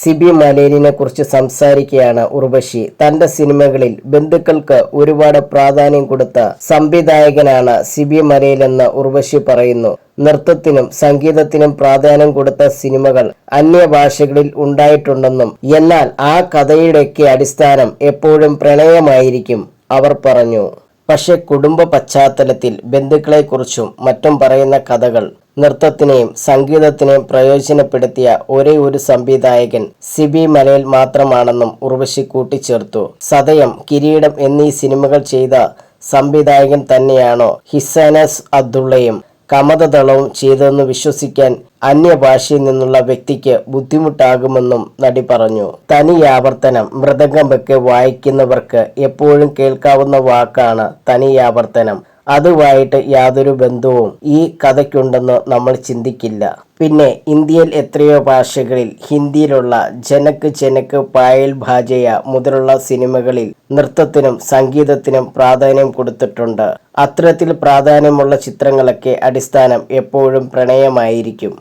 സിബി മലയിലിനെ കുറിച്ച് സംസാരിക്കുകയാണ് ഉർവശി. തന്റെ സിനിമകളിൽ ബന്ധുക്കൾക്ക് ഒരുപാട് പ്രാധാന്യം കൊടുത്ത സംവിധായകനാണ് സിബി മലയിലെന്ന് ഉർവശി പറയുന്നു. നൃത്തത്തിനും സംഗീതത്തിനും പ്രാധാന്യം കൊടുത്ത സിനിമകൾ അന്യഭാഷകളിൽ ഉണ്ടായിട്ടുണ്ടെന്നും എന്നാൽ ആ കഥയുടെയൊക്കെ അടിസ്ഥാനം എപ്പോഴും പ്രണയമായിരിക്കും അവർ പറഞ്ഞു. പക്ഷെ കുടുംബ പശ്ചാത്തലത്തിൽ ബന്ധുക്കളെക്കുറിച്ചും മറ്റും പറയുന്ന കഥകൾ നൃത്തത്തിനെയും സംഗീതത്തിനെയും പ്രയോജനപ്പെടുത്തിയ ഒരേ ഒരു സംവിധായകൻ സിബി മലയിൽ മാത്രമാണെന്നും ഉർവശി കൂട്ടിച്ചേർത്തു. സതയം, കിരീടം എന്നീ സിനിമകൾ ചെയ്ത സംവിധായകൻ തന്നെയാണോ ഹിസാനസ് അബ്ദുള്ളയും കമതദളവും ചെയ്തതെന്ന് വിശ്വസിക്കാൻ അന്യഭാഷയിൽ നിന്നുള്ള വ്യക്തിക്ക് ബുദ്ധിമുട്ടാകുമെന്നും നടി പറഞ്ഞു. തനിയാവർത്തനം. മൃദംഗം വെക്കെ വായിക്കുന്നവർക്ക് എപ്പോഴും കേൾക്കാവുന്ന വാക്കാണ് തനിയാവർത്തനം. അതുമായിട്ട് യാതൊരു ബന്ധവും ഈ കഥയ്ക്കുണ്ടെന്ന് നമ്മൾ ചിന്തിക്കില്ല. പിന്നെ ഇന്ത്യയിൽ എത്രയോ ഭാഷകളിൽ ഹിന്ദിയിലുള്ള ജനക് ജനക് പായൽ ഭാജയ മുതലുള്ള സിനിമകളിൽ നൃത്തത്തിനും സംഗീതത്തിനും പ്രാധാന്യം കൊടുത്തിട്ടുണ്ട്. അത്തരത്തിൽ പ്രാധാന്യമുള്ള ചിത്രങ്ങളൊക്കെ അടിസ്ഥാനം എപ്പോഴും പ്രണയമായിരിക്കും.